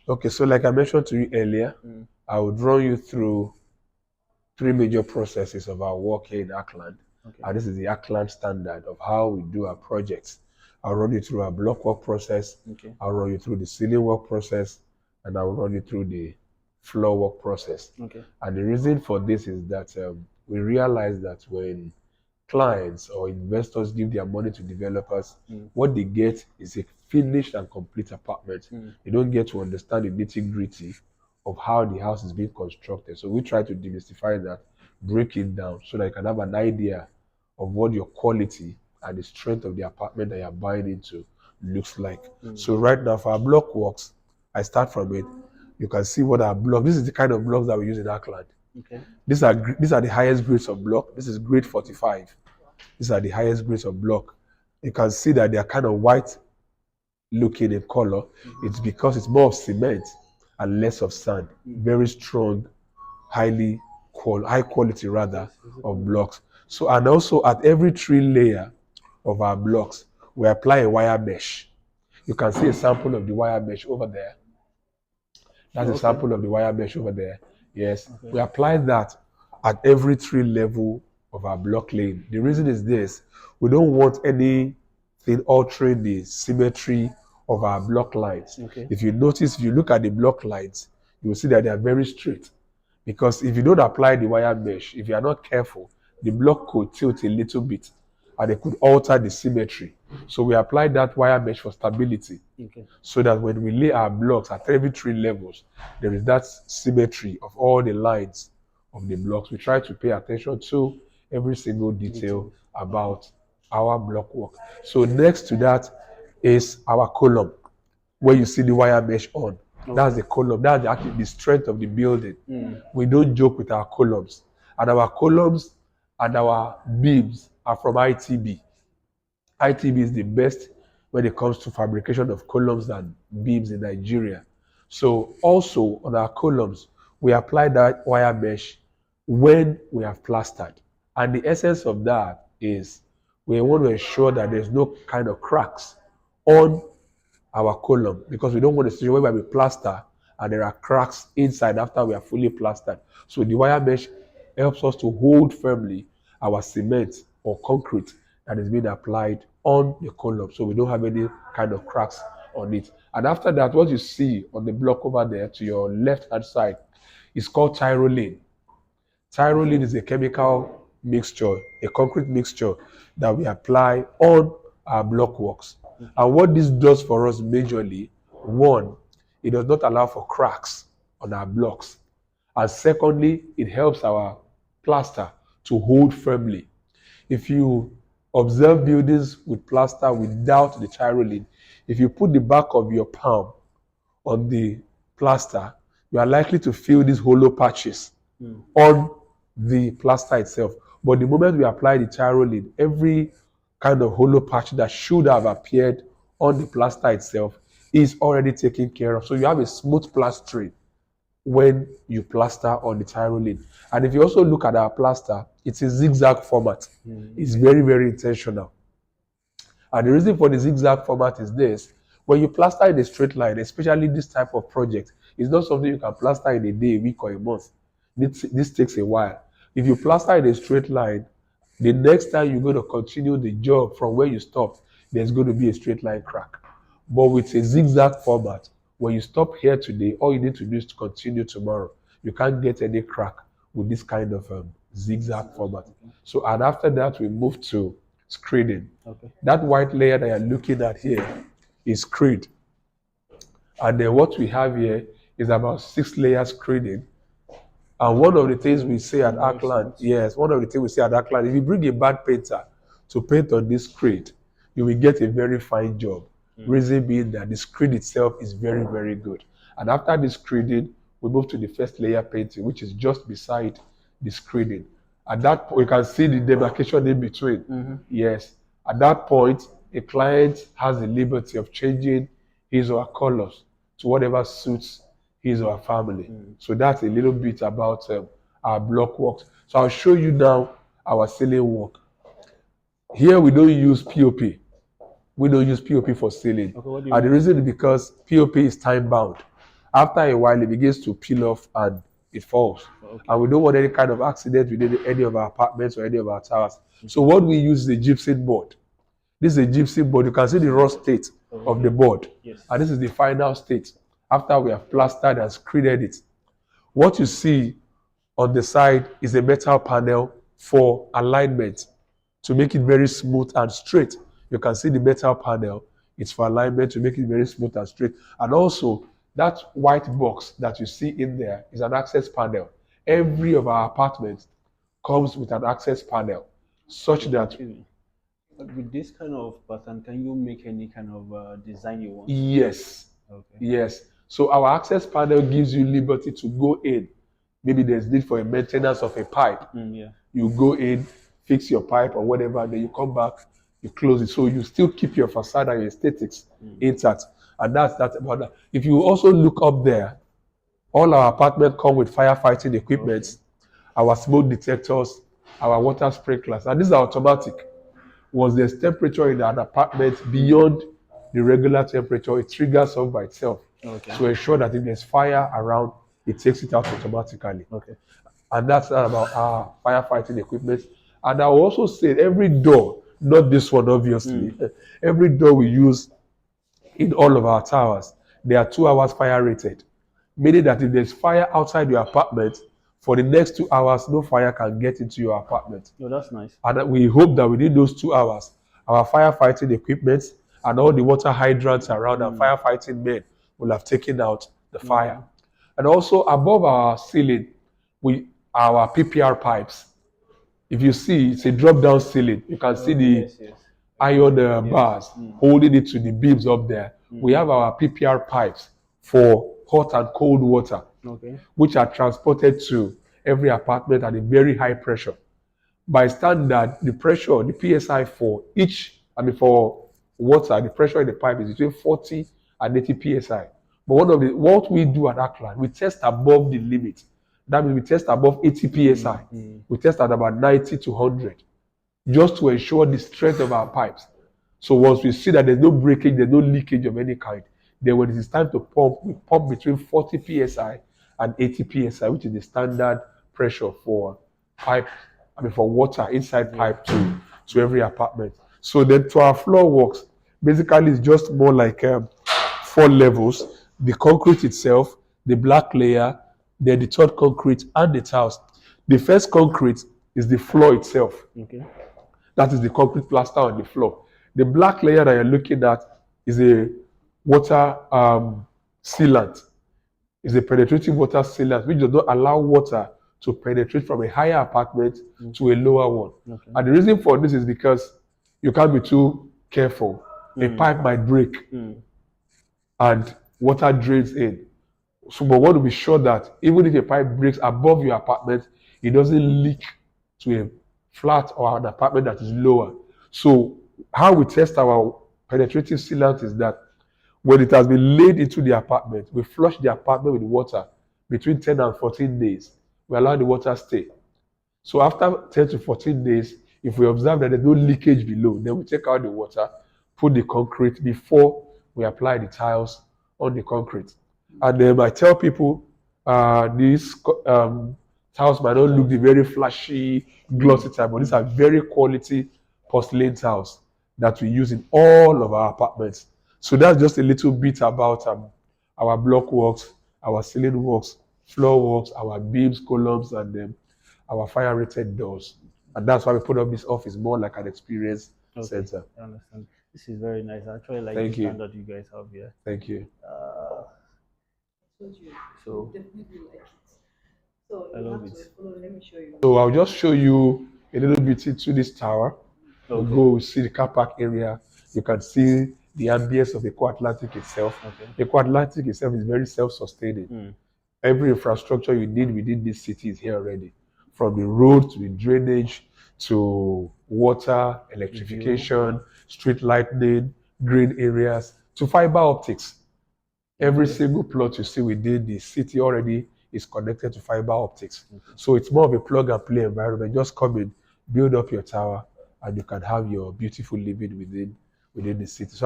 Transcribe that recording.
Okay, so like I mentioned to you earlier, I would run you through three major processes of our work here in Ackland. Okay. And this is the Ackland standard of how we do our projects. I'll run you through our block work process. Okay. I'll run you through the ceiling work process, and I'll run you through the floor work process. Okay. And the reason for this is that we realize that when clients or investors give their money to developers, what they get is a finished and complete apartment. They don't get to understand the nitty-gritty of how the house is being constructed. So we try to demystify that, break it down so that you can have an idea of what your quality and the strength of the apartment that you're buying into looks like. So right now for our block works, I start from it. You can see what our block, this is the kind of blocks that we use in Ackland. Okay. These are the highest grades of block. This is grade 45. These are the highest grades of block. You can see that they are kind of white looking in color. It's because it's more of cement and less of sand. Very strong, high quality rather of blocks. So, and also at every 3 layer of our blocks, we apply a wire mesh. You can see a sample of the wire mesh over there. That's a sample of the wire mesh over there. Yes, we apply that at every 3 level of our block lane. The reason is this: we don't want anything altering the symmetry of our block lines. Okay. If you notice, if you look at the block lines, you will see that they are very straight. Because if you don't apply the wire mesh, if you are not careful, the block could tilt a little bit and it could alter the symmetry. So we apply that wire mesh for stability. Okay. So that when we lay our blocks at every 3 levels, there is that symmetry of all the lines of the blocks. We try to pay attention to every single detail about our block work. So next to that is our column, where you see the wire mesh on. That's the column. That's actually the strength of the building. We don't joke with our columns. And our columns and our beams are from ITB. ITB is the best when it comes to fabrication of columns and beams in Nigeria. So also on our columns, we apply that wire mesh when we have plastered. And the essence of that is we want to ensure that there's no kind of cracks on our column, because we don't want a situation where we plaster and there are cracks inside after we are fully plastered. So the wire mesh helps us to hold firmly our cement or concrete that is being applied on the column, so we don't have any kind of cracks on it. And after that, what you see on the block over there to your left hand side is called tyroline. Tyroline is a chemical mixture, a concrete mixture that we apply on our block works. And what this does for us majorly, one, it does not allow for cracks on our blocks. And secondly, it helps our plaster to hold firmly. If you observe buildings with plaster without the tyroline, if you put the back of your palm on the plaster, you are likely to feel these hollow patches on the plaster itself. But the moment we apply the tyroline, every kind of hollow patch that should have appeared on the plaster itself is already taken care of. So you have a smooth plastering when you plaster on the tyroline. And if you also look at our plaster, it's a zigzag format. It's very, very intentional. And the reason for the zigzag format is this: when you plaster in a straight line, especially this type of project, it's not something you can plaster in a day, a week, or a month. This takes a while. If you plaster in a straight line, the next time you're going to continue the job from where you stopped, there's going to be a straight line crack. But with a zigzag format, when you stop here today, all you need to do is to continue tomorrow. You can't get any crack with this kind of zigzag format. So, and after that, we move to screening. Okay. That white layer that you're looking at here is screened. And then what we have here is about 6 layers screening. And one of the things we say at Ackland, if you bring a bad painter to paint on this screen, you will get a very fine job. Reason being that the screen itself is very, very good. And after the screening, we move to the first layer painting, which is just beside the screening. At that point, you can see the demarcation in between. Yes. At that point, a client has the liberty of changing his or her colors to whatever suits his or her family. So that's a little bit about our block works. So I'll show you now our ceiling work. Here we don't use POP. We don't use POP for ceiling. Okay, And the reason is because POP is time bound. After a while, it begins to peel off and it falls. Okay. And we don't want any kind of accident within any of our apartments or any of our towers. So what we use is a gypsum board. This is a gypsum board. You can see the raw state of the board. Yes. And this is the final state after we have plastered and screened it. What you see on the side is a metal panel for alignment to make it very smooth and straight. You can see the metal panel. It's for alignment to make it very smooth and straight. And also, that white box that you see in there is an access panel. Every of our apartments comes with an access panel such that Excuse me. But with this kind of pattern, can you make any kind of design you want? yes, Okay. yes. So our access panel gives you liberty to go in. Maybe there's need for a maintenance of a pipe. Yeah. You go in, fix your pipe or whatever, then you come back, you close it. So you still keep your facade and your aesthetics intact. And that's about that. If you also look up there, all our apartments come with firefighting equipment, our smoke detectors, our water sprinklers. And these are automatic. Once there's temperature in an apartment beyond the regular temperature, it triggers off by itself to ensure that if there's fire around, it takes it out automatically. Okay. And that's about our firefighting equipment. And I will also say every door, not this one obviously, every door we use in all of our towers, they are 2 hours fire rated. Meaning that if there's fire outside your apartment, for the next 2 hours, no fire can get into your apartment. Oh, that's nice. And we hope that within those 2 hours, our firefighting equipment and all the water hydrants around our firefighting men will have taken out the fire. And also above our ceiling, our PPR pipes. If you see, it's a drop-down ceiling. You can see the iron bars holding it to the beams up there. We have our PPR pipes for hot and cold water, which are transported to every apartment at a very high pressure. By standard, the pressure, the PSI for for water, the pressure in the pipe is between 40 and 80 PSI. But what we do at Aklan, we test above the limit. That means we test above 80 PSI. We test at about 90 to 100, just to ensure the strength of our pipes. So once we see that there's no breakage, there's no leakage of any kind, then when it is time to pump, we pump between 40 PSI and 80 PSI, which is the standard pressure for for water inside pipe to every apartment. So then to our floor works, basically it's just more like 4 levels. The concrete itself, the black layer, then the third concrete and the tiles. The first concrete is the floor itself. That is the concrete plaster on the floor. The black layer that you're looking at is a water sealant. It's a penetrating water sealant, which does not allow water to penetrate from a higher apartment to a lower one. And the reason for this is because you can't be too careful. A pipe might break and water drains in. So we want to be sure that even if a pipe breaks above your apartment, it doesn't leak to a flat or an apartment that is lower. So how we test our penetrative sealant is that when it has been laid into the apartment, we flush the apartment with water between 10 and 14 days. We allow the water stay. So after 10 to 14 days, if we observe that there's no leakage below, then we take out the water, put the concrete before we apply the tiles on the concrete. And then I tell people these tiles might not look the very flashy, glossy type, but these are very quality porcelain tiles that we use in all of our apartments. So that's just a little bit about our block works, our ceiling works, floor works, our beams, columns, and our fire-rated doors. And that's why we put up this office more like an experience center. I understand. This is very nice. I actually like Thank the you. standard you guys have here. Thank you. So Definitely like it. So I you love have to it. follow. Let me show you. So I'll just show you a little bit into this tower. Okay. We'll go see the car park area. You can see the ambience of Eko Atlantic itself. Eko Atlantic itself is very self-sustaining. Every infrastructure you need within this city is here already. From the road to the drainage to water, electrification, street lighting, green areas, to fiber optics. Every single plot you see within the city already is connected to fiber optics. So it's more of a plug and play environment. Just come in, build up your tower, and you can have your beautiful living within the city. So